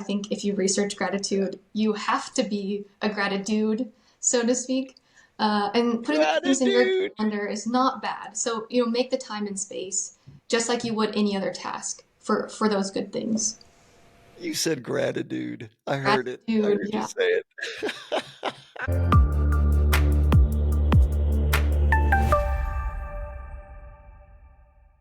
think if you research gratitude, you have to be a gratitude, so to speak. And putting those things in your Gratitude. calendar is not bad. So, make the time and space just like you would any other task for those good things. You said gratitude. I heard it. I Gratitude, heard you yeah. say it.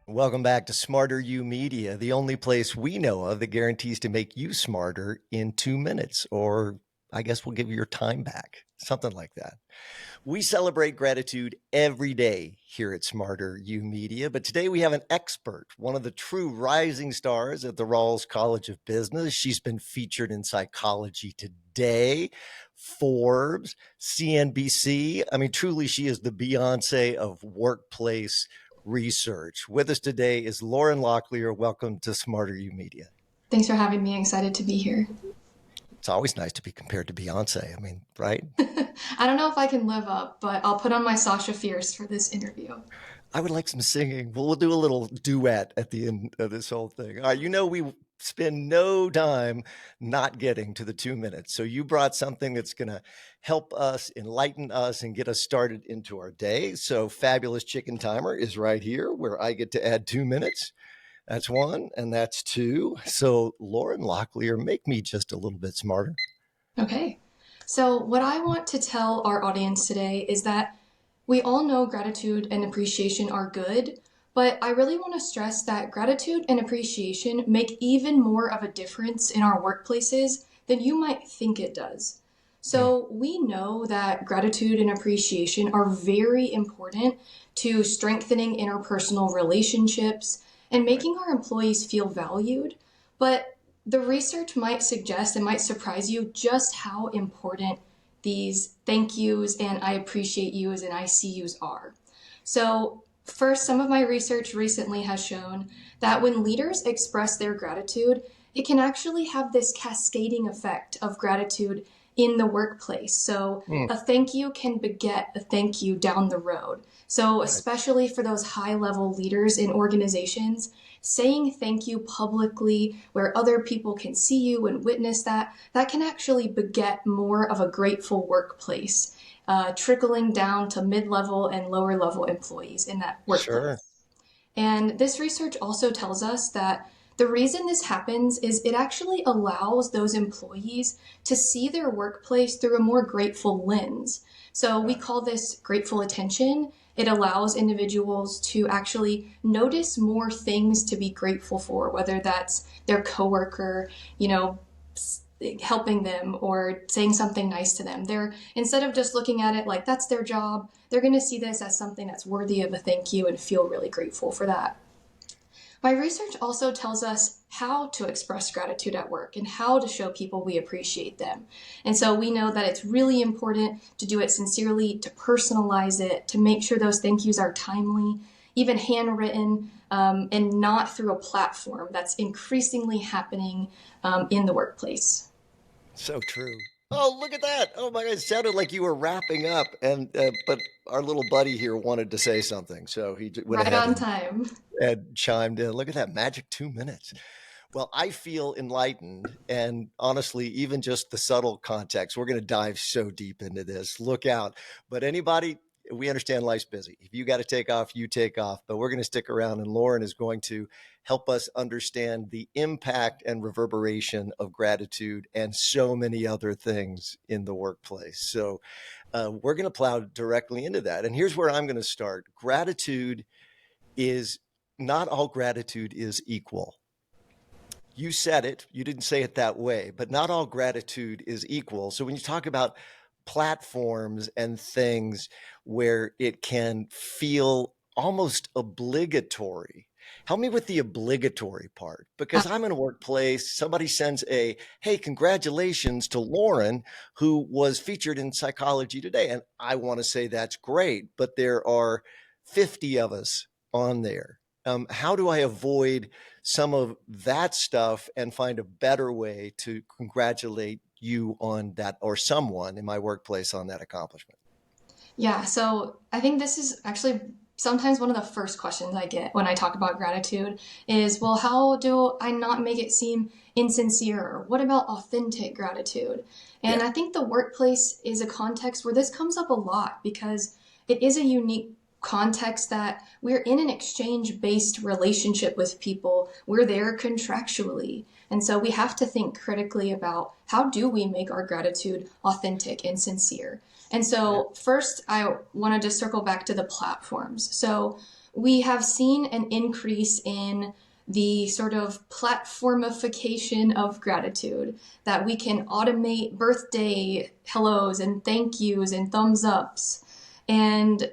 Welcome back to SmarterUmedia, the only place we know of that guarantees to make you smarter in 2 minutes, or I guess we'll give you your time back, something like that. We celebrate gratitude every day here at SmarterUmedia, but today we have an expert, one of the true rising stars at the Rawls College of Business. She's been featured in Psychology Today, Forbes, CNBC. I mean, truly, she is the Beyonce of workplace research. With us today is Lauren Locklear. Welcome to SmarterUmedia. Thanks for having me. Excited to be here. It's always nice to be compared to Beyonce. I mean, right? I don't know if I can live up, but I'll put on my Sasha Fierce for this interview. I would like some singing. We'll do a little duet at the end of this whole thing. All right, we spend no time not getting to the 2 minutes. So you brought something that's going to help us, enlighten us, and get us started into our day. So Fabulous Chicken Timer is right here where I get to add 2 minutes. That's one, and that's two. So Lauren Locklear, make me just a little bit smarter. Okay. So, what I want to tell our audience today is that we all know gratitude and appreciation are good, but I really want to stress that gratitude and appreciation make even more of a difference in our workplaces than you might think it does. So, we know that gratitude and appreciation are very important to strengthening interpersonal relationships and Right. making our employees feel valued. But the research might suggest and might surprise you just how important these thank yous and I appreciate yous and I see yous are. So, first, some of my research recently has shown that when leaders express their gratitude, it can actually have this cascading effect of gratitude in the workplace. So, Mm, a thank you can beget a thank you down the road. So, right. especially for those high level leaders in organizations, saying thank you publicly where other people can see you and witness that, that can actually beget more of a grateful workplace, trickling down to mid level and lower level employees in that Sure. workplace. And this research also tells us that the reason this happens is it actually allows those employees to see their workplace through a more grateful lens. So we call this grateful attention. It allows individuals to actually notice more things to be grateful for, whether that's their coworker, helping them or saying something nice to them. They're instead of just looking at it like that's their job, they're going to see this as something that's worthy of a thank you and feel really grateful for that. My research also tells us how to express gratitude at work and how to show people we appreciate them. And so we know that it's really important to do it sincerely, to personalize it, to make sure those thank yous are timely, even handwritten, and not through a platform that's increasingly happening in the workplace. So true. Oh, look at that. Oh my God. It sounded like you were wrapping up but our little buddy here wanted to say something. So he went Right ahead on and, time. and chimed in. Look at that magic 2 minutes. Well, I feel enlightened. And honestly, even just the subtle context, we're going to dive so deep into this. Look out. But anybody, we understand life's busy. If you got to take off, you take off. But we're going to stick around, and Lauren is going to help us understand the impact and reverberation of gratitude and so many other things in the workplace. So we're going to plow directly into that. And here's where I'm going to start. Gratitude is not all gratitude is equal. You said it, you didn't say it that way, but not all gratitude is equal. So when you talk about platforms and things where it can feel almost obligatory, help me with the obligatory part, because I'm in a workplace, somebody sends a, hey, congratulations to Lauren, who was featured in Psychology Today. And I want to say that's great, but there are 50 of us on there. How do I avoid some of that stuff and find a better way to congratulate you on that, or someone in my workplace on that accomplishment? Yeah, so I think this is actually sometimes one of the first questions I get when I talk about gratitude is, well, how do I not make it seem insincere? Or what about authentic gratitude? And Yeah. I think the workplace is a context where this comes up a lot because it is a unique context that we're in an exchange based relationship with people. We're there contractually. And so we have to think critically about how do we make our gratitude authentic and sincere. And Yeah. so first, I wanted to circle back to the platforms. So we have seen an increase in the sort of platformification of gratitude, that we can automate birthday hellos and thank yous and thumbs ups. And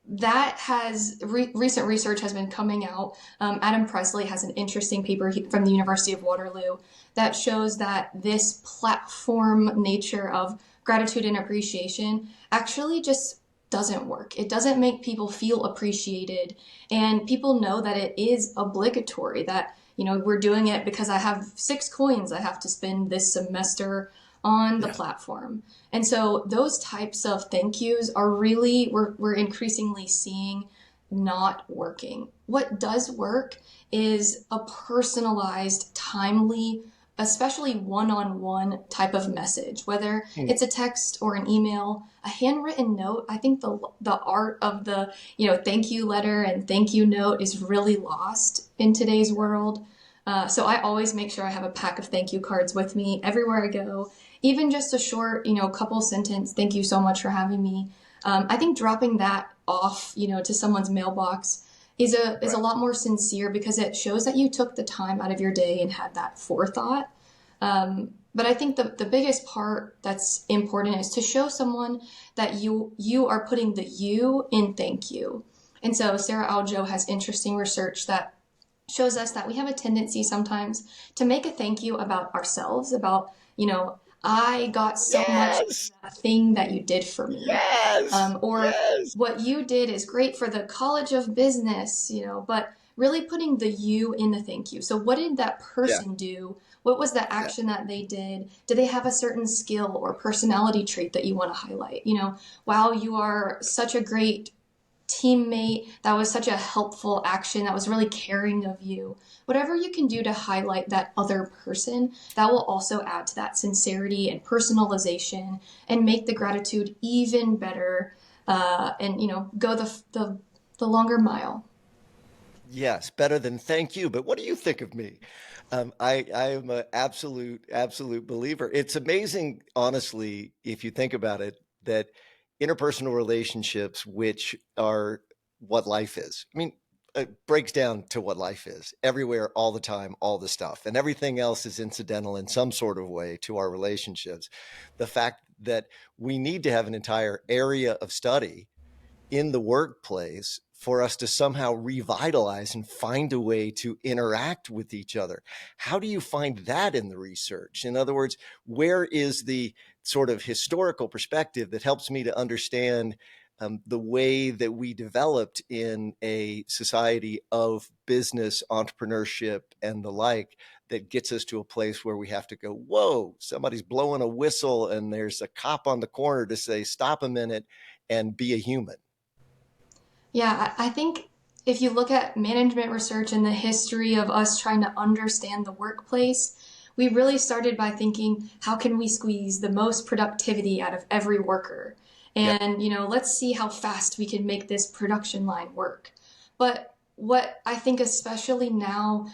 that has recent research has been coming out. Adam Presley has an interesting paper from the University of Waterloo that shows that this platform nature of gratitude and appreciation actually just doesn't work. It doesn't make people feel appreciated, and people know that it is obligatory, that we're doing it because I have 6 coins I have to spend this semester on the Yeah. platform. And so those types of thank yous are really, we're increasingly seeing not working. What does work is a personalized, timely, especially one-on-one type of message, whether Hmm. it's a text or an email, a handwritten note. I think the art of the thank you letter and thank you note is really lost in today's world. So I always make sure I have a pack of thank you cards with me everywhere I go, even just a short, couple sentence, thank you so much for having me. I think dropping that off, to someone's mailbox is a Right. lot more sincere because it shows that you took the time out of your day and had that forethought. But I think the biggest part that's important is to show someone that you are putting the you in thank you. And so Sarah Aljo has interesting research that shows us that we have a tendency sometimes to make a thank you about ourselves, about, I got so much out of Yes. that thing that you did for me. Yes. Or Yes. what you did is great for the College of Business, but really putting the you in the thank you. So what did that Yeah. person do? What was the Yeah. action that they did? Do they have a certain skill or personality trait that you want to highlight? Wow, you are such a great teammate. That was such a helpful action. That was really caring of you. Whatever you can do to highlight that other person, that will also add to that sincerity and personalization and make the gratitude even better. And go the longer mile. Yes, better than thank you. But what do you think of me? I am an absolute believer. It's amazing, honestly, if you think about it, that interpersonal relationships, which are what life is. I mean, it breaks down to what life is everywhere, all the time, all the stuff, and everything else is incidental in some sort of way to our relationships. The fact that we need to have an entire area of study in the workplace for us to somehow revitalize and find a way to interact with each other. How do you find that in the research? In other words, where is the sort of historical perspective that helps me to understand the way that we developed in a society of business, entrepreneurship, and the like, that gets us to a place where we have to go, whoa, somebody's blowing a whistle and there's a cop on the corner to say, stop a minute and be a human. Yeah, I think if you look at management research and the history of us trying to understand the workplace, we really started by thinking, how can we squeeze the most productivity out of every worker? Yeah. And, let's see how fast we can make this production line work. But what I think, especially now,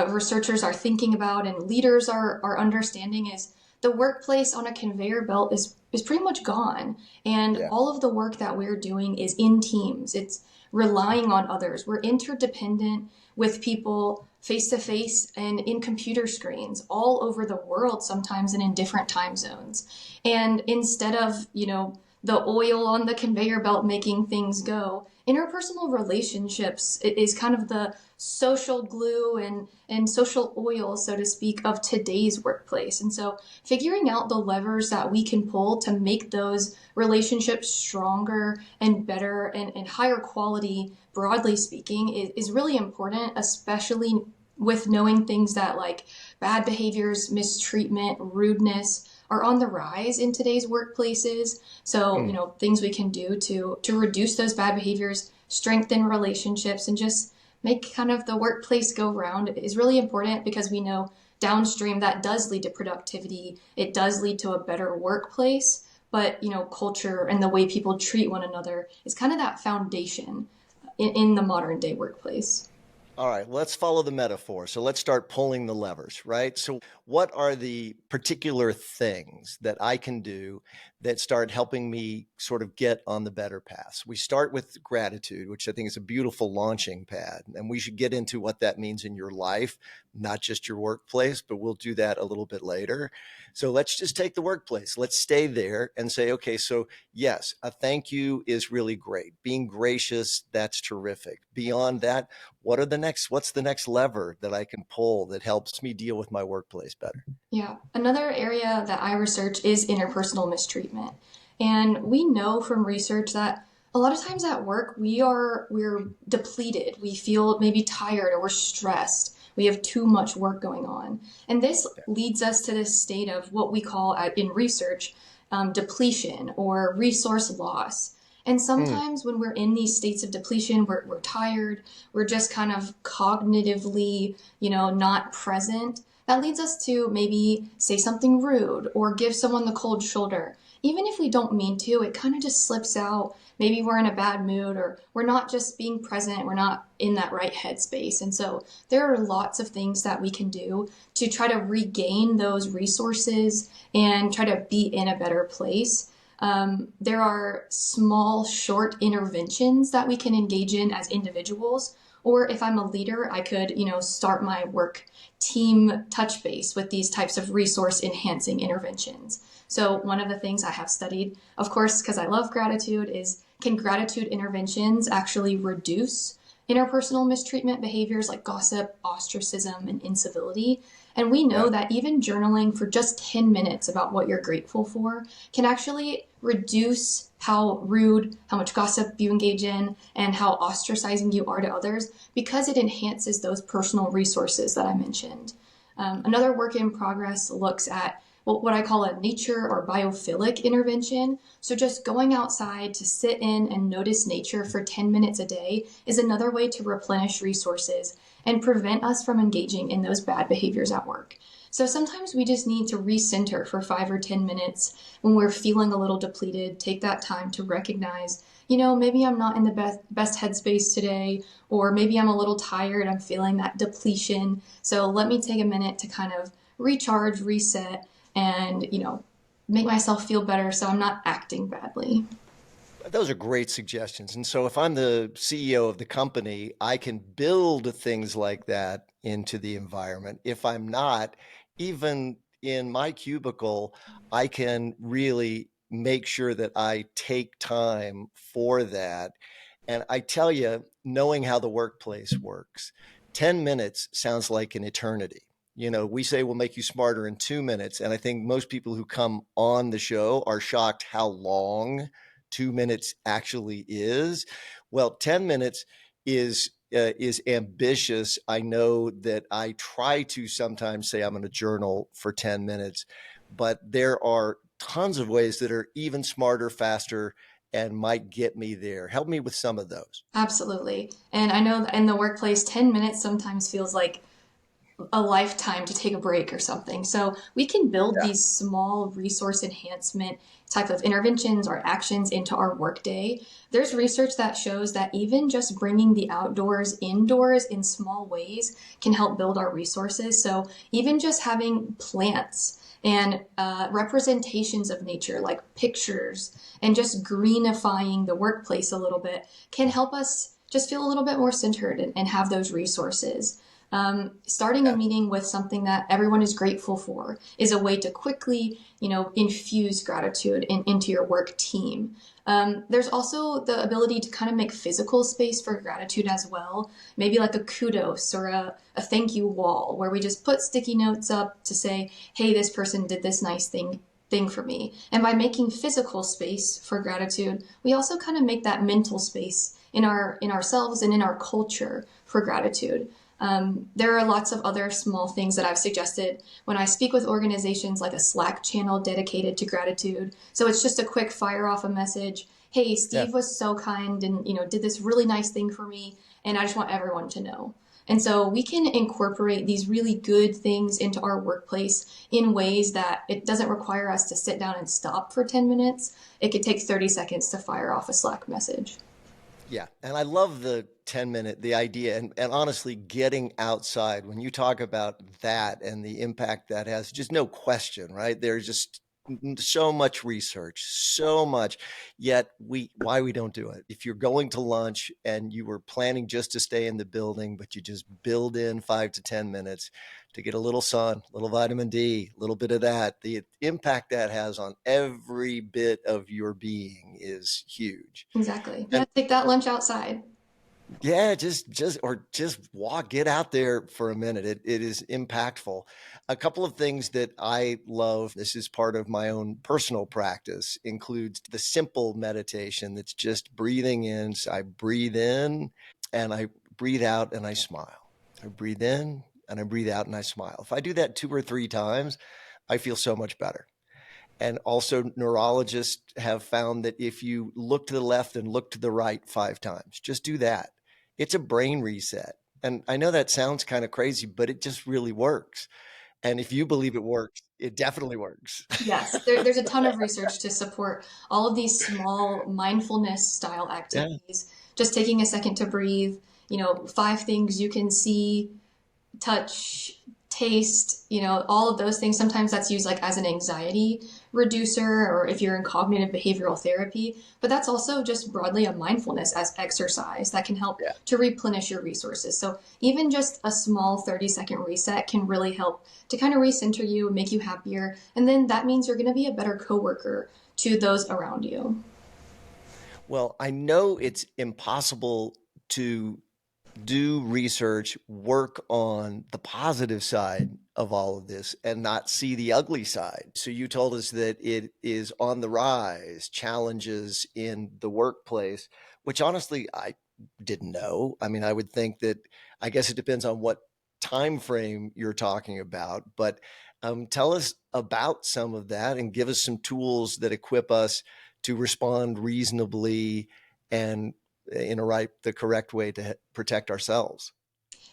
researchers are thinking about and leaders are understanding is the workplace on a conveyor belt is pretty much gone. And Yeah. all of the work that we're doing is in teams. It's relying on others. We're interdependent with people face to face and in computer screens all over the world, sometimes and in different time zones. And instead of, the oil on the conveyor belt making things go, interpersonal relationships is kind of the social glue and social oil, so to speak, of today's workplace. And so figuring out the levers that we can pull to make those relationships stronger and better and higher quality, broadly speaking, is really important, especially with knowing things that like bad behaviors, mistreatment, rudeness are on the rise in today's workplaces. So, Mm. things we can do to reduce those bad behaviors, strengthen relationships, and just make kind of the workplace go round is really important, because we know downstream that does lead to productivity. It does lead to a better workplace. But, culture and the way people treat one another is kind of that foundation in the modern day workplace. All right, let's follow the metaphor. So let's start pulling the levers, right? So, what are the particular things that I can do that start helping me sort of get on the better paths? We start with gratitude, which I think is a beautiful launching pad. And we should get into what that means in your life, not just your workplace, but we'll do that a little bit later. So, let's just take the workplace. Let's stay there and say, okay, so yes, a thank you is really great. Being gracious, that's terrific. Beyond that, what's the next lever that I can pull that helps me deal with my workplace better? Yeah. Another area that I research is interpersonal mistreatment. And we know from research that a lot of times at work we're depleted. We feel maybe tired, or we're stressed. We have too much work going on. And this leads us to this state of what we call in research depletion or resource loss. And Mm, sometimes when we're in these states of depletion, we're tired, we're just kind of cognitively, not present. That leads us to maybe say something rude or give someone the cold shoulder. Even if we don't mean to, it kind of just slips out. Maybe we're in a bad mood, or we're not just being present, we're not in that right headspace. And so there are lots of things that we can do to try to regain those resources and try to be in a better place. There are small, short interventions that we can engage in as individuals. Or if I'm a leader, I could, start my work team touch base with these types of resource enhancing interventions. So one of the things I have studied, of course, because I love gratitude, is can gratitude interventions actually reduce interpersonal mistreatment behaviors like gossip, ostracism, and incivility? And we know yeah. that even journaling for just 10 minutes about what you're grateful for can actually reduce how rude, how much gossip you engage in, and how ostracizing you are to others, because it enhances those personal resources that I mentioned. Another work in progress looks at what I call a nature or biophilic intervention. So just going outside to sit in and notice nature for 10 minutes a day is another way to replenish resources and prevent us from engaging in those bad behaviors at work. So sometimes we just need to recenter for 5 or 10 minutes when we're feeling a little depleted. Take that time to recognize, maybe I'm not in the best headspace today, or maybe I'm a little tired. I'm feeling that depletion. So let me take a minute to kind of recharge, reset, and, make myself feel better so I'm not acting badly. Those are great suggestions. And so if I'm the CEO of the company, I can build things like that into the environment. If I'm not, even in my cubicle, I can really make sure that I take time for that. And I tell you, knowing how the workplace works, 10 minutes sounds like an eternity. We say we'll make you smarter in 2 minutes. And I think most people who come on the show are shocked how long 2 minutes actually is. Well, 10 minutes is ambitious. I know that I try to sometimes say I'm going to journal for 10 minutes, but there are tons of ways that are even smarter, faster, and might get me there. Help me with some of those. Absolutely. And I know that in the workplace, 10 minutes sometimes feels like a lifetime to take a break or something. So we can build Yeah. these small resource enhancement type of interventions or actions into our workday. There's research that shows that even just bringing the outdoors indoors in small ways can help build our resources. So even just having plants and representations of nature like pictures and just greenifying the workplace a little bit can help us just feel a little bit more centered and have those resources. Starting a Yeah. meeting with something that everyone is grateful for is a way to quickly, infuse gratitude into your work team. There's also the ability to kind of make physical space for gratitude as well. Maybe like a kudos or a thank you wall where we just put sticky notes up to say, hey, this person did this nice thing for me. And by making physical space for gratitude, we also kind of make that mental space in ourselves and in our culture for gratitude. There are lots of other small things that I've suggested when I speak with organizations, like a Slack channel dedicated to gratitude. So it's just a quick fire off a message. hey, Yeah. Steve was so kind and, did this really nice thing for me, and I just want everyone to know. And so we can incorporate these really good things into our workplace in ways that it doesn't require us to sit down and stop for 10 minutes. It could take 30 seconds to fire off a Slack message. Yeah. And I love the 10-minute, the idea, and honestly, getting outside. When you talk about that and the impact that has, just no question, right? There's just so much research, so much, yet why we don't do it. If you're going to lunch and you were planning just to stay in the building, but you just build in 5 to 10 minutes to get a little sun, a little vitamin D, a little bit of that, the impact that has on every bit of your being is huge. Exactly. Yeah, And take that lunch outside. yeah, just walk, get out there for a minute. It is impactful. A couple of things that I love, this is part of my own personal practice, includes the simple meditation that's just breathing in. So I breathe in and I breathe out and I smile. I breathe in and I breathe out and I smile. If I do that 2 or 3 times, I feel so much better. And also, neurologists have found that if you look to the left and look to the right 5 times, just do that. It's a brain reset. And I know that sounds kind of crazy, but it just really works. And if you believe it works, it definitely works. Yes, there's a ton of research to support all of these small mindfulness style Yeah. activities. Just taking a second to breathe, 5 things you can see, touch, taste, all of those things. Sometimes that's used like as an anxiety reducer or if you're in cognitive behavioral therapy. But that's also just broadly a mindfulness as exercise that can help Yeah. to replenish your resources. So even just a small 30-second reset can really help to kind of recenter you and make you happier. And then that means you're going to be a better coworker to those around you. Well, I know it's impossible to do research, work on the positive side of all of this and not see the ugly side. So you told us that it is on the rise, challenges in the workplace, which honestly I didn't know. I mean, I would think that, I guess it depends on what time frame you're talking about, but tell us about some of that and give us some tools that equip us to respond reasonably and in the correct way to protect ourselves.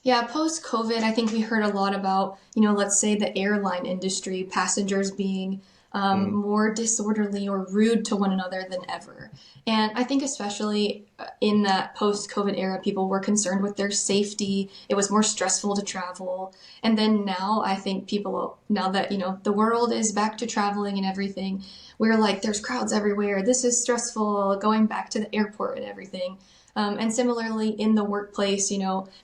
Yeah, post COVID, I think we heard a lot about, let's say the airline industry, passengers being Mm, more disorderly or rude to one another than ever. And I think, especially in that post COVID era, people were concerned with their safety. It was more stressful to travel. And then now, I think people, now that, the world is back to traveling and everything, we're like, there's crowds everywhere. This is stressful, going back to the airport and everything. And similarly, in the workplace,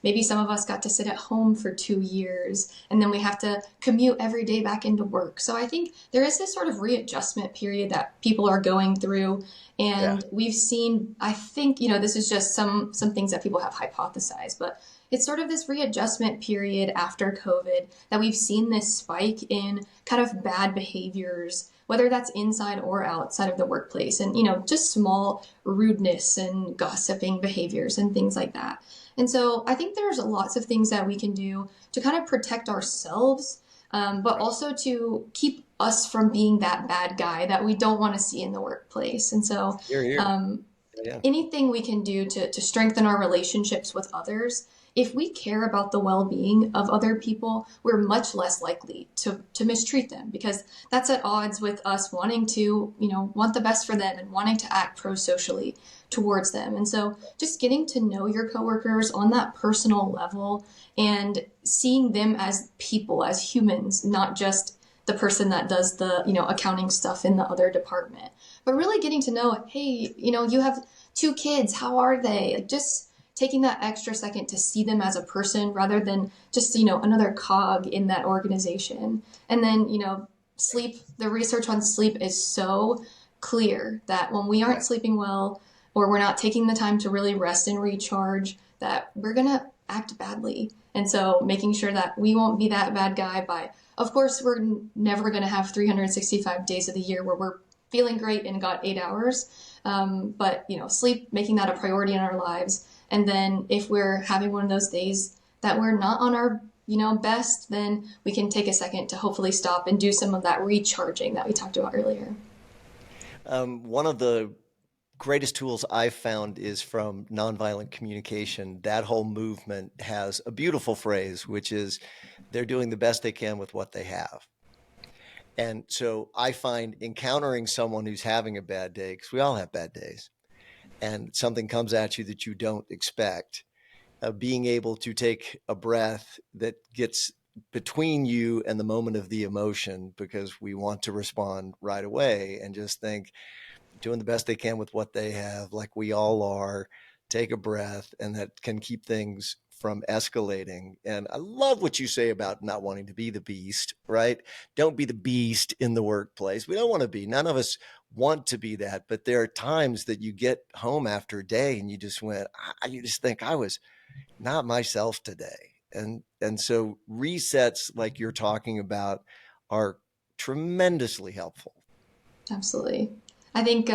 maybe some of us got to sit at home for 2 years and then we have to commute every day back into work. So I think there is this sort of readjustment period that people are going through. yeah. And we've seen, I think, this is just some things that people have hypothesized, but it's sort of this readjustment period after COVID that we've seen this spike in kind of bad behaviors, whether that's inside or outside of the workplace, and just small rudeness and gossiping behaviors and things like that. And so I think there's lots of things that we can do to kind of protect ourselves, but Right. also to keep us from being that bad guy that we don't want to see in the workplace. And so Here, here. um, Yeah. anything we can do to strengthen our relationships with others, if we care about the well-being of other people, we're much less likely to mistreat them because that's at odds with us wanting to, want the best for them and wanting to act pro-socially towards them. And so just getting to know your coworkers on that personal level and seeing them as people, as humans, not just the person that does the, accounting stuff in the other department, but really getting to know, hey, you have 2 kids, how are they? Like just taking that extra second to see them as a person rather than just, another cog in that organization. And then, sleep, the research on sleep is so clear that when we Yeah. aren't sleeping well or we're not taking the time to really rest and recharge, that we're going to act badly. And so making sure that we won't be that bad guy by, of course, we're never going to have 365 days of the year where we're feeling great and got 8 hours. But sleep, making that a priority in our lives. And then if we're having one of those days that we're not on our best, then we can take a second to hopefully stop and do some of that recharging that we talked about earlier. One of the greatest tools I've found is from nonviolent communication. That whole movement has a beautiful phrase, which is they're doing the best they can with what they have. And so I find encountering someone who's having a bad day, because we all have bad days, and something comes at you that you don't expect, being able to take a breath that gets between you and the moment of the emotion, because we want to respond right away, and just think, doing the best they can with what they have, like we all are, take a breath, and that can keep things from escalating. And I love what you say about not wanting to be the beast, right? Don't be the beast in the workplace. We don't want to be, none of us want to be that, but there are times that you get home after a day and you just you just think, I was not myself today. And so resets like you're talking about are tremendously helpful. Absolutely. I think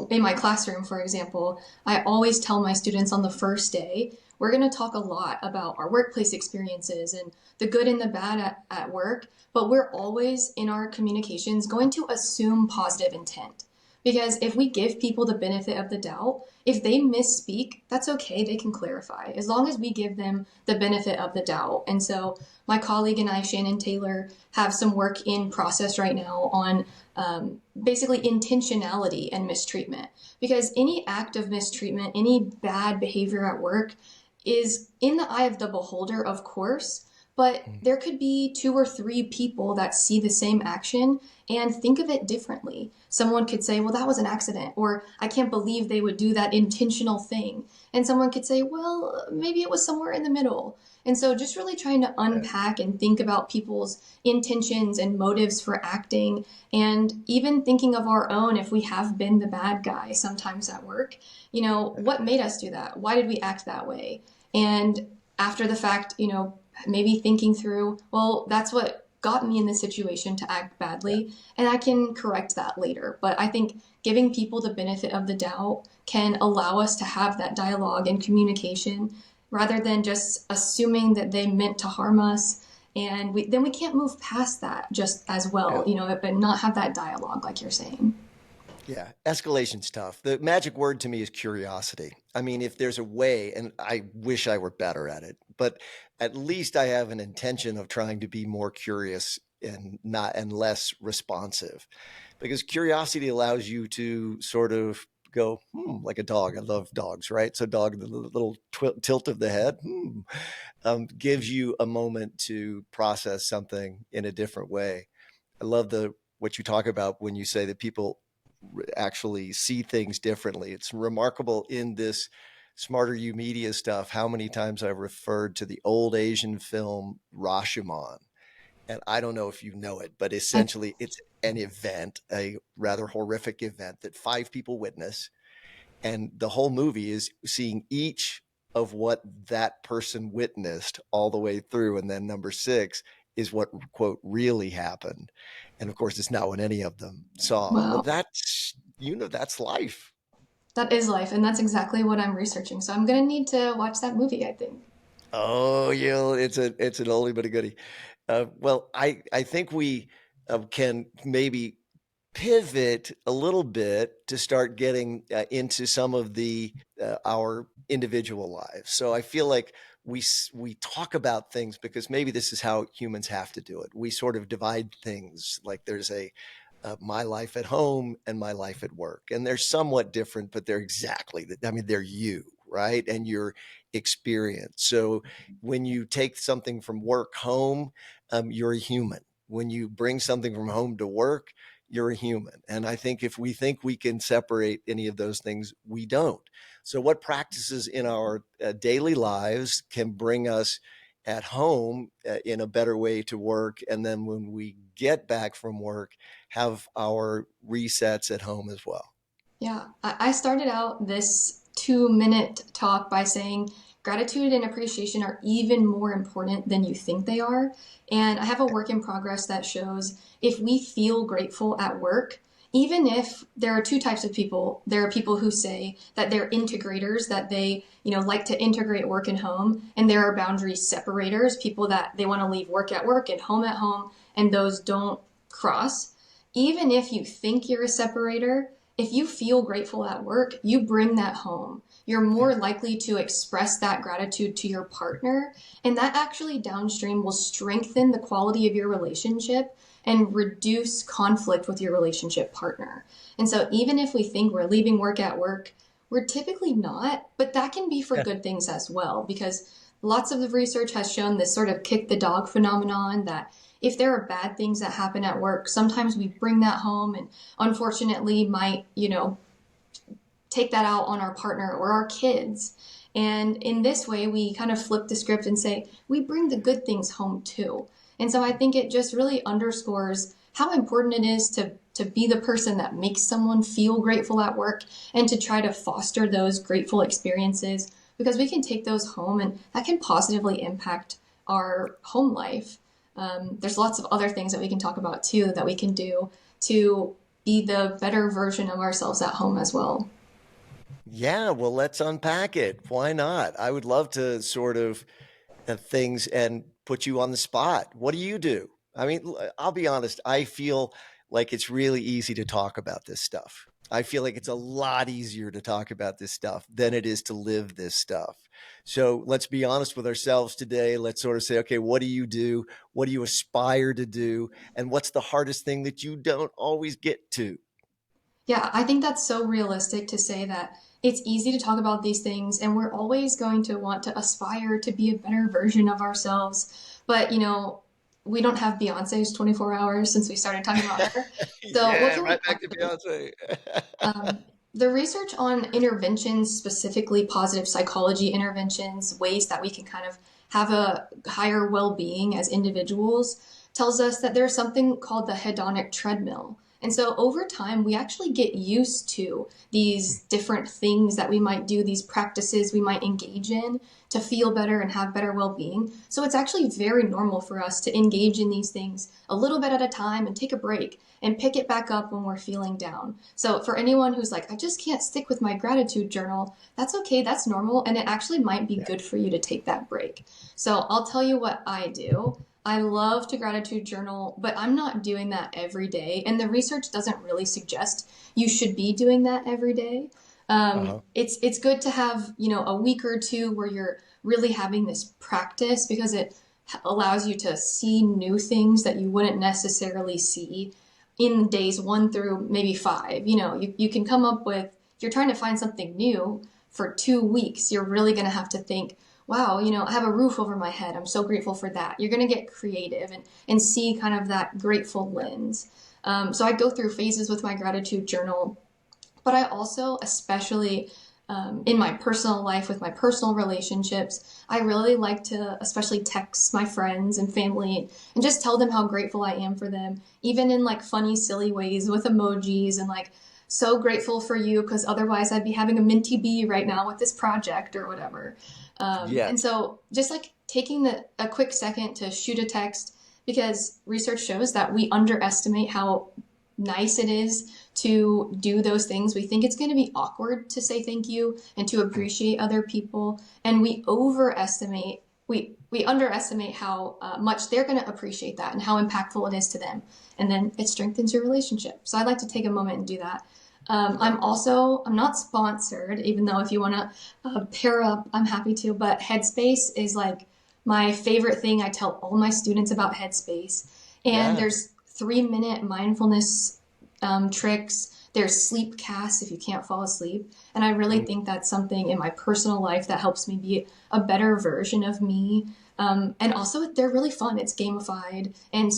in my classroom, for example, I always tell my students on the first day, we're going to talk a lot about our workplace experiences and the good and the bad at work, but we're always in our communications going to assume positive intent. Because if we give people the benefit of the doubt, if they misspeak, that's okay. They can clarify as long as we give them the benefit of the doubt. And so, my colleague and I, Shannon Taylor, have some work in process right now on basically intentionality and mistreatment. Because any act of mistreatment, any bad behavior at work is in the eye of the beholder, of course, but there could be two or three people that see the same action and think of it differently. Someone could say, well, that was an accident, or I can't believe they would do that intentional thing. And someone could say, well, maybe it was somewhere in the middle. And so just really trying to unpack and think about people's intentions and motives for acting, and even thinking of our own if we have been the bad guy sometimes at work. What made us do that? Why did we act that way? And after the fact, maybe thinking through, well, that's what got me in this situation to act badly, and I can correct that later. But I think giving people the benefit of the doubt can allow us to have that dialogue and communication rather than just assuming that they meant to harm us. And then we can't move past that just as well, Yeah. but not have that dialogue like you're saying. Yeah, escalation's tough. The magic word to me is curiosity. I mean, if there's a way, and I wish I were better at it, but at least I have an intention of trying to be more curious and less responsive, because curiosity allows you to sort of go, like a dog. I love dogs, right? So dog, the little tilt of the head, gives you a moment to process something in a different way. I love what you talk about when you say that people actually see things differently. It's remarkable in this SmarterUmedia stuff how many times I've referred to the old Asian film Rashomon. And I don't know if you know it, but I, essentially it's an event, a rather horrific event that 5 people witness. And the whole movie is seeing each of what that person witnessed all the way through. And then number 6 is what, quote, really happened. And of course, it's not what any of them saw. Well, wow, that's life. that is life, and that's exactly what I'm researching. So I'm going to need to watch that movie, I think. Oh, yeah, it's an oldie but a goodie. Well, I think we can maybe pivot a little bit to start getting into some of the our individual lives. So I feel like we talk about things because maybe this is how humans have to do it. We sort of divide things, like there's a my life at home and my life at work, and they're somewhat different, but they're exactly that. I mean, they're you, right, and your experience. So when you take something from work home, you're a human. When you bring something from home to work, you're a human. And I think if we think we can separate any of those things, we don't. So, what practices in our daily lives can bring us at home in a better way to work? And then when we get back from work, have our resets at home as well. Yeah, I started out this 2-minute talk by saying gratitude and appreciation are even more important than you think they are. And I have a work in progress that shows if we feel grateful at work, even if there are two types of people, there are people who say that they're integrators, that they, like to integrate work and home, and there are boundary separators, people that they want to leave work and home at home, and those don't cross. Even if you think you're a separator, if you feel grateful at work, you bring that home. You're Yeah. more likely to express that gratitude to your partner, and that actually downstream will strengthen the quality of your relationship and reduce conflict with your relationship partner. And so even if we think we're leaving work at work, we're typically not, but that can be for Yeah. good things as well, because lots of the research has shown this sort of kick the dog phenomenon, that if there are bad things that happen at work, sometimes we bring that home and unfortunately might, take that out on our partner or our kids. And in this way, we kind of flip the script and say, we bring the good things home too. And so I think it just really underscores how important it is to be the person that makes someone feel grateful at work and to try to foster those grateful experiences, because we can take those home and that can positively impact our home life. There's lots of other things that we can talk about too that we can do to be the better version of ourselves at home as well. Yeah, well, let's unpack it. Why not? I would love to sort of things and put you on the spot. What do you do? I mean, I'll be honest, I feel like it's really easy to talk about this stuff. I feel like it's a lot easier to talk about this stuff than it is to live this stuff. So let's be honest with ourselves today. Let's sort of say, okay, what do you do? What do you aspire to do? And what's the hardest thing that you don't always get to? Yeah, I think that's so realistic to say that it's easy to talk about these things and we're always going to want to aspire to be a better version of ourselves. But, we don't have Beyonce's 24 hours since we started talking about her. So, what Yeah, can we right back talk to about? Beyonce. The research on interventions, specifically positive psychology interventions, ways that we can kind of have a higher well being as individuals, tells us that there's something called the hedonic treadmill. And so over time, we actually get used to these different things that we might do, these practices we might engage in to feel better and have better well being. So it's actually very normal for us to engage in these things a little bit at a time and take a break and pick it back up when we're feeling down. So for anyone who's like, I just can't stick with my gratitude journal, that's okay, that's normal, and it actually might be Yeah. good for you to take that break. So I'll tell you what I do. I love to gratitude journal, but I'm not doing that every day. And the research doesn't really suggest you should be doing that every day. Uh-huh. It's good to have, a week or two where you're really having this practice, because it allows you to see new things that you wouldn't necessarily see in days 1 through maybe 5. You can come up with, if you're trying to find something new for 2 weeks, you're really going to have to think, wow, I have a roof over my head. I'm so grateful for that. You're going to get creative and see kind of that grateful lens. So I go through phases with my gratitude journal, but I also, especially in my personal life with my personal relationships, I really like to especially text my friends and family and just tell them how grateful I am for them, even in like funny, silly ways with emojis and like, so grateful for you because otherwise I'd be having a minty bee right now with this project or whatever. And Yes. so just like taking a quick second to shoot a text, because research shows that we underestimate how nice it is to do those things. We think it's going to be awkward to say thank you and to appreciate other people, and we underestimate how much they're going to appreciate that and how impactful it is to them, and then it strengthens your relationship. So I'd like to take a moment and do that. I'm not sponsored, even though if you want to pair up, I'm happy to. But Headspace is like my favorite thing. I tell all my students about Headspace, and Yeah. there's 3-minute mindfulness tricks. There's sleep casts if you can't fall asleep. And I really Mm, think that's something in my personal life that helps me be a better version of me. And also, they're really fun. It's gamified. And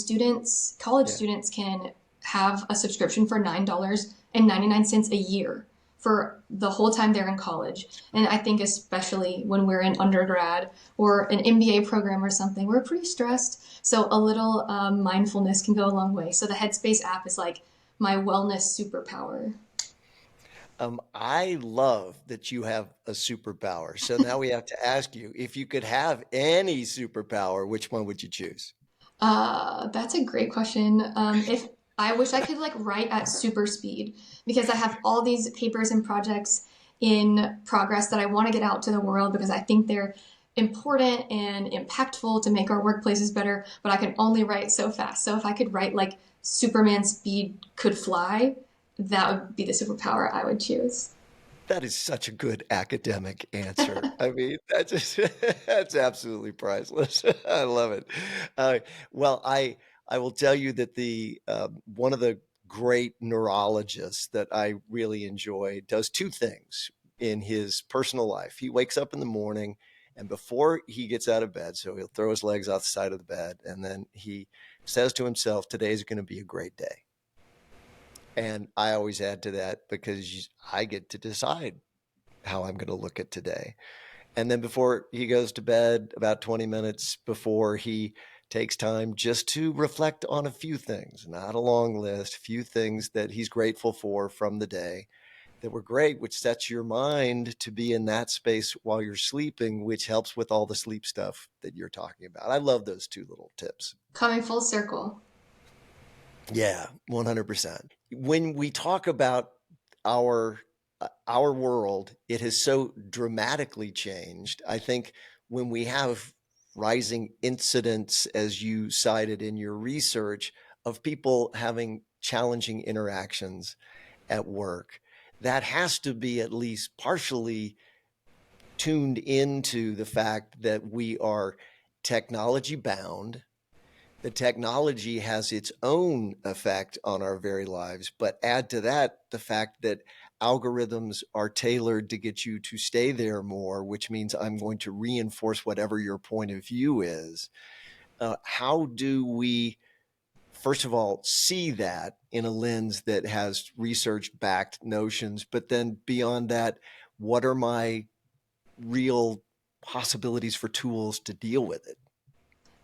college yeah. students can have a subscription for $9.99 a year for the whole time they're in college. And I think especially when we're in undergrad or an MBA program or something, we're pretty stressed. So a little mindfulness can go a long way. So the Headspace app is like my wellness superpower. I love that you have a superpower. So now we have to ask you, if you could have any superpower, which one would you choose? That's a great question. If I wish I could like write at super speed, because I have all these papers and projects in progress that I want to get out to the world because I think they're important and impactful to make our workplaces better, but I can only write so fast. So if I could write like Superman speed could fly, that would be the superpower I would choose. That is such a good academic answer. I mean, that's just that's absolutely priceless. I love it. Uh, well, I will tell you that the one of the great neurologists that I really enjoy does two things in his personal life. He wakes up in the morning, and before he gets out of bed, so he'll throw his legs out the side of the bed, and then he says to himself, "Today's going to be a great day." And I always add to that because I get to decide how I'm going to look at today. And then before he goes to bed, about 20 minutes before, he takes time just to reflect on a few things, not a long list, a few things that he's grateful for from the day that were great, which sets your mind to be in that space while you're sleeping, which helps with all the sleep stuff that you're talking about. I love those two little tips. Coming full circle. Yeah, 100%. When we talk about our our world, it has so dramatically changed. I think when we have rising incidents, as you cited in your research, of people having challenging interactions at work, that has to be at least partially tuned into the fact that we are technology bound. The technology has its own effect on our very lives, but add to that the fact that algorithms are tailored to get you to stay there more, which means I'm going to reinforce whatever your point of view is. How do we, first of all, see that in a lens that has research backed notions, but then beyond that, what are my real possibilities for tools to deal with it?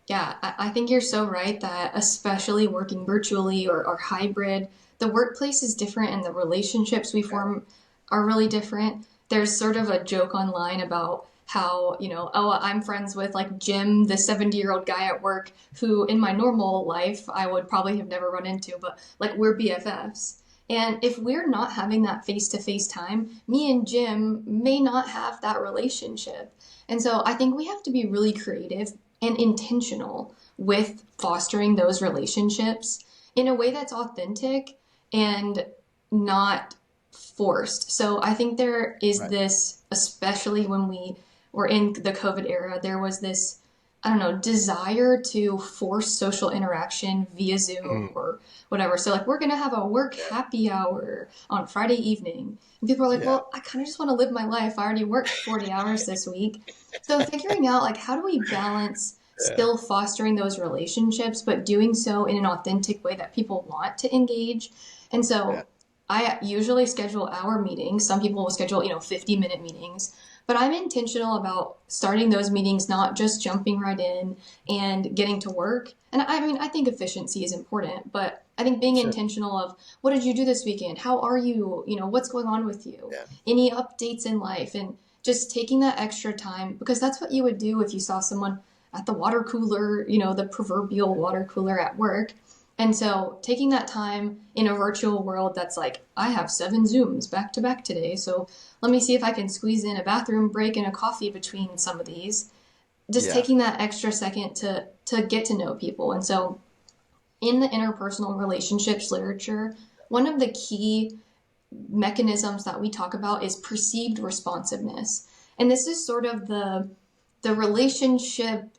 Yeah, I think you're so right that especially working virtually or hybrid, the workplace is different and the relationships we Yeah. form are really different. There's sort of a joke online about how, oh, I'm friends with like Jim, the 70-year-old guy at work who in my normal life I would probably have never run into, but like we're BFFs. And if we're not having that face to face time, me and Jim may not have that relationship. And so I think we have to be really creative and intentional with fostering those relationships in a way that's authentic and not forced. So I think there is Right. this, especially when we were in the COVID era, there was this, I don't know, desire to force social interaction via Zoom Mm, or whatever. So, like, we're going to have a work yeah. happy hour on Friday evening. And people are like, Yeah. well, I kind of just want to live my life. I already worked 40 hours this week. So, figuring out, like, how do we balance Yeah. still fostering those relationships, but doing so in an authentic way that people want to engage? And Yeah. so, I usually schedule hour meetings. Some people will schedule, 50-minute meetings. But I'm intentional about starting those meetings, not just jumping right in and getting to work. And I mean, I think efficiency is important, but I think being Sure. intentional of what did you do this weekend? How are you? What's going on with you? Yeah. Any updates in life? And just taking that extra time because that's what you would do if you saw someone at the water cooler, the proverbial water cooler at work. And so taking that time in a virtual world that's like, I have 7 Zooms back to back today. So let me see if I can squeeze in a bathroom break and a coffee between some of these. Just Yeah. taking that extra second to get to know people. And so in the interpersonal relationships literature, one of the key mechanisms that we talk about is perceived responsiveness. And this is sort of the relationship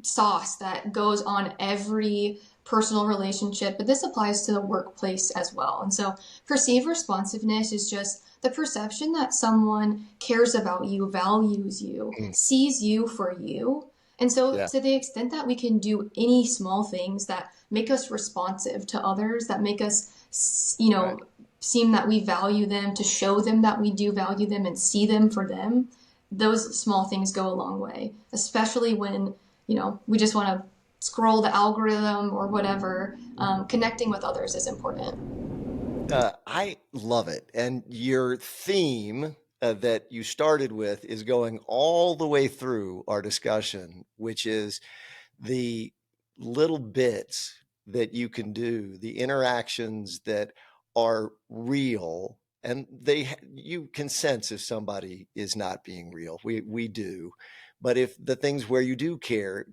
sauce that goes on every personal relationship, but this applies to the workplace as well. And so perceived responsiveness is just the perception that someone cares about you, values you, Mm, sees you for you. And so yeah. to the extent that we can do any small things that make us responsive to others, that make us, Right. seem that we value them, to show them that we do value them and see them for them, those small things go a long way, especially when we just want to scroll the algorithm or whatever. Connecting with others is important. I love it. And your theme that you started with is going all the way through our discussion, which is the little bits that you can do, the interactions that are real, and you can sense if somebody is not being real. We do. But if the things where you do care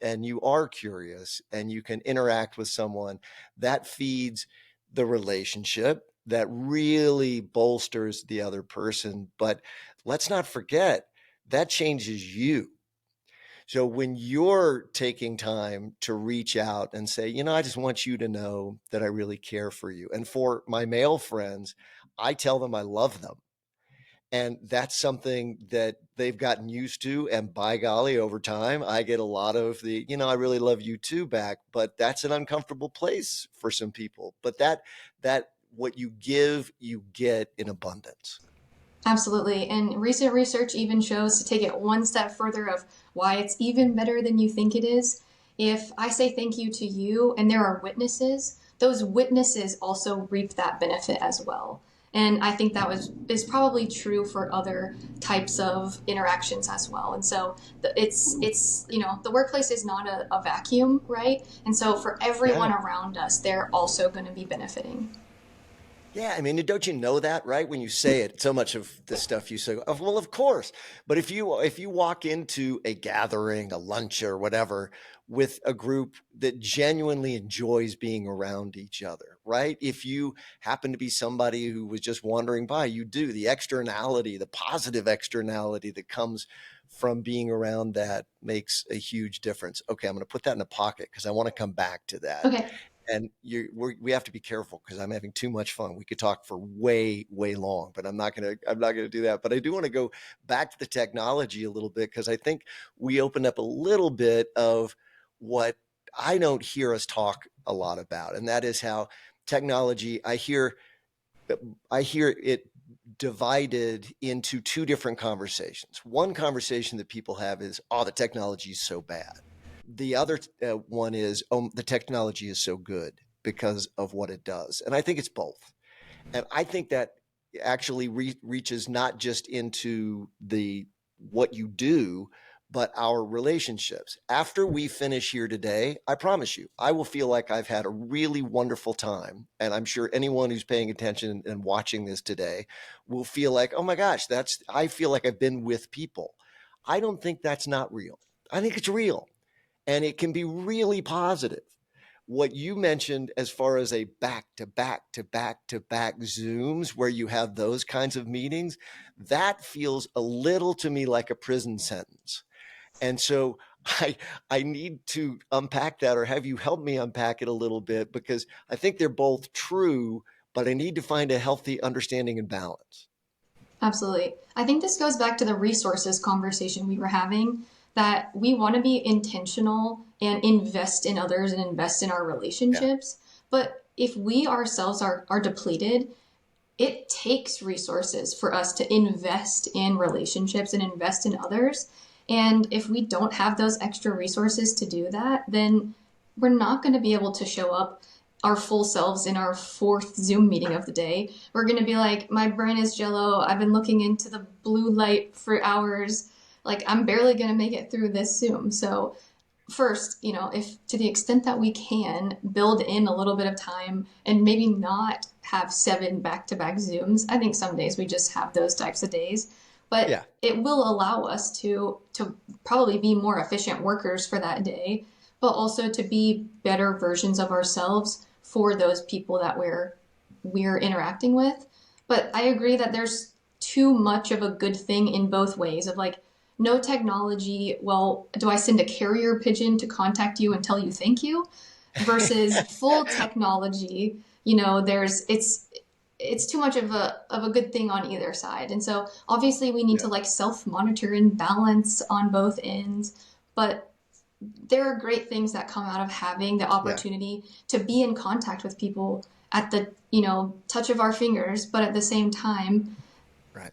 and you are curious and you can interact with someone, that feeds the relationship. that really bolsters the other person. But let's not forget that changes you. So when you're taking time to reach out and say, I just want you to know that I really care for you. And for my male friends, I tell them I love them. And that's something that they've gotten used to. And by golly, over time, I get a lot of the, I really love you too back. But that's an uncomfortable place for some people. But that what you give, you get in abundance. Absolutely. And recent research even shows, to take it one step further, of why it's even better than you think it is. If I say thank you to you and there are witnesses, those witnesses also reap that benefit as well. And I think that is probably true for other types of interactions as well. And so it's the workplace is not a vacuum, right? And so for everyone Yeah. around us, they're also going to be benefiting. Yeah, I mean, don't you know that, right? When you say it, so much of the stuff you say, oh, well, of course. But if you walk into a gathering, a lunch or whatever, with a group that genuinely enjoys being around each other, right? If you happen to be somebody who was just wandering by, you do the externality, the positive externality that comes from being around that makes a huge difference. Okay, I'm going to put that in a pocket because I want to come back to that. Okay. And we have to be careful because I'm having too much fun. We could talk for way, way long, but I'm not gonna do that. But I do want to go back to the technology a little bit because I think we opened up a little bit of what I don't hear us talk a lot about, and that is how technology. I hear it divided into two different conversations. One conversation that people have is, "Oh, the technology is so bad." The other one is, "Oh, the technology is so good because of what it does." And I think it's both. And I think that actually reaches not just into the what you do, but our relationships. After we finish here today, I promise you, I will feel like I've had a really wonderful time. And I'm sure anyone who's paying attention and watching this today will feel like, oh my gosh, I feel like I've been with people. I don't think that's not real. I think it's real and it can be really positive. What you mentioned as far as a back to back to back to back Zooms where you have those kinds of meetings, that feels a little to me like a prison sentence. And so I need to unpack that or have you help me unpack it a little bit because I think they're both true, but I need to find a healthy understanding and balance. Absolutely. I think this goes back to the resources conversation we were having, that we want to be intentional and invest in others and invest in our Yeah. relationships. But if we ourselves are depleted, it takes resources for us to invest in relationships and invest in others. And if we don't have those extra resources to do that, then we're not going to be able to show up our full selves in our fourth Zoom meeting of the day. We're going to be like, my brain is jello. I've been looking into the blue light for hours. Like, I'm barely going to make it through this Zoom. So, first, if to the extent that we can build in a little bit of time and maybe not have 7 back-to-back Zooms. I think some days we just have those types of days, Yeah. but it will allow us to probably be more efficient workers for that day, but also to be better versions of ourselves for those people that we're interacting with. But I agree that there's too much of a good thing in both ways, of like, no technology, well, do I send a carrier pigeon to contact you and tell you thank you? Versus full technology, there's it's too much of a good thing on either side. And so obviously we need Yeah. to like self-monitor and balance on both ends, but there are great things that come out of having the Yeah. opportunity to be in contact with people at the, touch of our fingers, but at the same time, Right.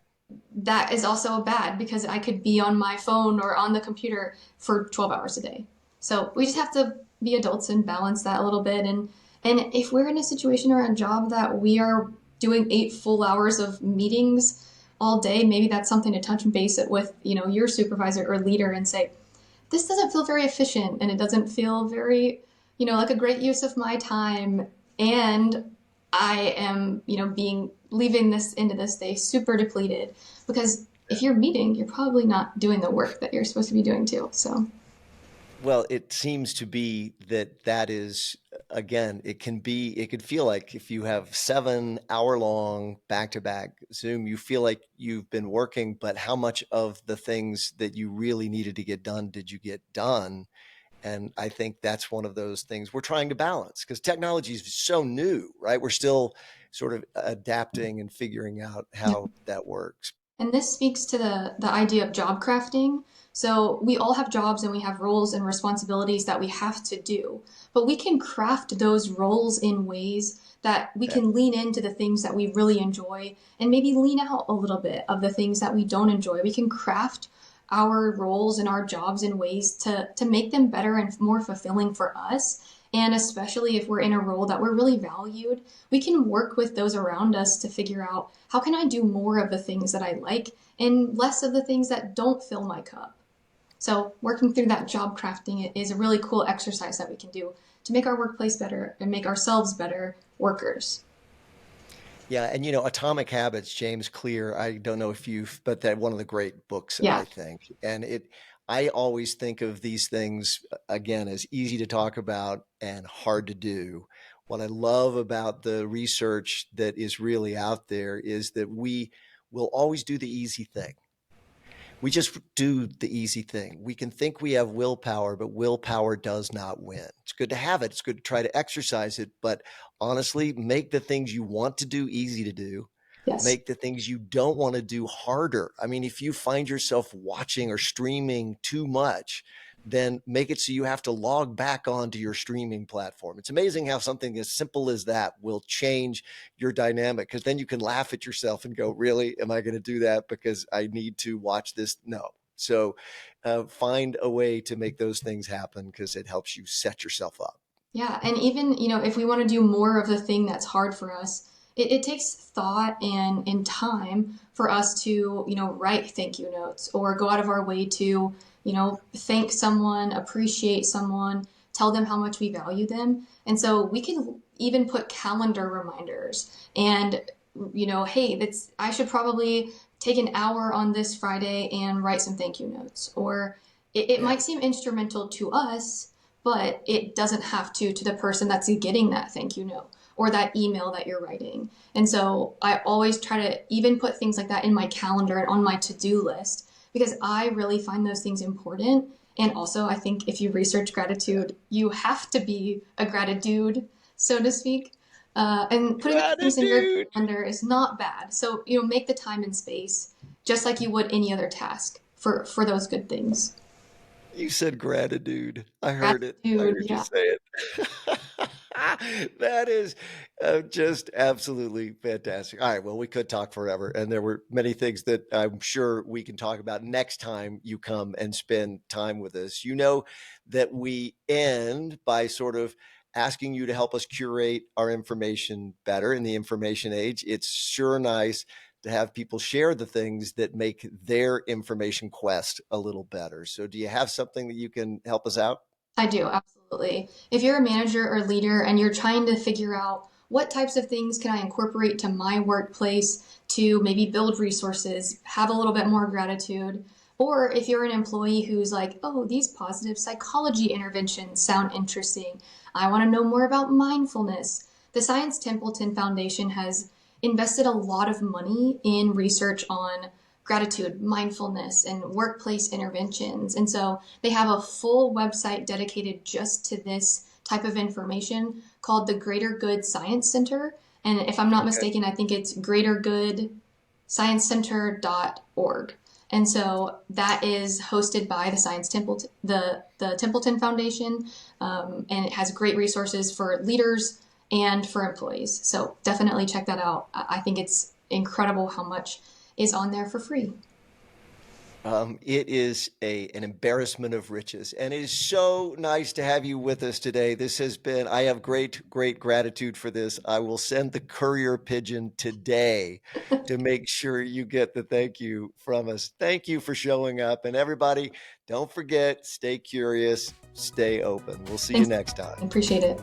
that is also bad because I could be on my phone or on the computer for 12 hours a day. So we just have to be adults and balance that a little bit. And if we're in a situation or a job that we are doing 8 full hours of meetings all day, maybe that's something to touch base it with, your supervisor or leader and say, this doesn't feel very efficient and it doesn't feel very, like a great use of my time. And I am, being leaving this into this day super depleted, because if you're meeting, you're probably not doing the work that you're supposed to be doing too. So Well, it seems to be that that is, again, it could feel like if you have 7 hour long back to back Zoom, you feel like you've been working, but how much of the things that you really needed to get done did you get done? And I think that's one of those things we're trying to balance because technology is so new, right? We're still sort of adapting and figuring out Yeah. how that works. And this speaks to the idea of job crafting. So we all have jobs and we have roles and responsibilities that we have to do, but we can craft those roles in ways that we Yeah. can lean into the things that we really enjoy and maybe lean out a little bit of the things that we don't enjoy. We can craft our roles and our jobs in ways to make them better and more fulfilling for us. And especially if we're in a role that we're really valued, we can work with those around us to figure out how can I do more of the things that I like and less of the things that don't fill my cup. So working through that job crafting is a really cool exercise that we can do to make our workplace better and make ourselves better workers. Yeah, and Atomic Habits, James Clear. I don't know if you've, but that one of the great books, I Yeah. think. And I always think of these things again as easy to talk about and hard to do. What I love about the research that is really out there is that we will always do the easy thing. We just do the easy thing. We can think we have willpower, but willpower does not win. It's good to have it. It's good to try to exercise it. But honestly, make the things you want to do easy to do. Yes. Make the things you don't want to do harder. I mean, if you find yourself watching or streaming too much, then make it so you have to log back onto your streaming platform. It's amazing how something as simple as that will change your dynamic because then you can laugh at yourself and go, really, am I going to do that because I need to watch this? No. So find a way to make those things happen because it helps you set yourself up. Yeah, and even, if we want to do more of the thing that's hard for us, it takes thought and time for us to, write thank you notes or go out of our way to, thank someone, appreciate someone, tell them how much we value them. And so we can even put calendar reminders and, hey, I should probably take an hour on this Friday and write some thank you notes. Or it Yeah. might seem instrumental to us, but it doesn't have to the person that's getting that thank you note or that email that you're writing. And so I always try to even put things like that in my calendar and on my to-do list because I really find those things important. And also, I think if you research gratitude, you have to be a gratitude, so to speak. And putting those things in your Gratitude. calendar is not bad. So, make the time and space just like you would any other task for those good things. You said gratitude. I heard it. I Gratitude, heard you yeah. say it. That is just absolutely fantastic. All right. Well, we could talk forever, and there were many things that I'm sure we can talk about next time you come and spend time with us. You know that we end by sort of asking you to help us curate our information better in the information age. It's sure nice to have people share the things that make their information quest a little better. So, do you have something that you can help us out? I do, absolutely. If you're a manager or leader and you're trying to figure out what types of things can I incorporate to my workplace to maybe build resources, have a little bit more gratitude, or if you're an employee who's like, oh, these positive psychology interventions sound interesting, I want to know more about mindfulness. The Science Templeton Foundation has invested a lot of money in research on gratitude, mindfulness, and workplace interventions. And so they have a full website dedicated just to this type of information called the Greater Good Science Center. And if I'm not Okay. mistaken, I think it's greatergoodsciencecenter.org. And so that is hosted by the Science Templeton, the Templeton Foundation, and it has great resources for leaders and for employees. So definitely check that out. I think it's incredible how much is on there for free. It is an embarrassment of riches, and it is so nice to have you with us today. This has been, I have great gratitude for this. I will send the courier pigeon today to make sure you get the thank you from us. Thank you for showing up. And everybody, don't forget, stay curious, stay open. We'll see you Thanks. next time. Appreciate it.